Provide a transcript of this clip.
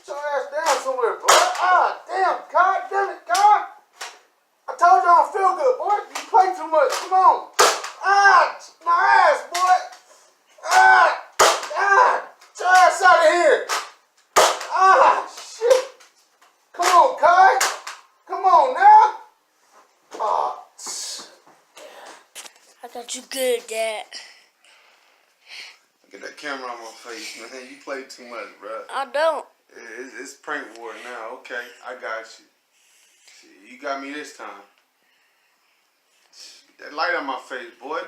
Sit your ass down somewhere, boy. Ah, damn, God damn it, God. I told you I don't feel good, boy. You play too much. Come on. Ah, my ass, boy. Get your ass out of here. Ah, shit. Come on, Kai. Come on now. Ah. I got you good, Dad. Get that camera on my face, man. You play too much, bro. I don't. It's prank war now. Okay, I got you. You got me this time. Get that light on my face, boy.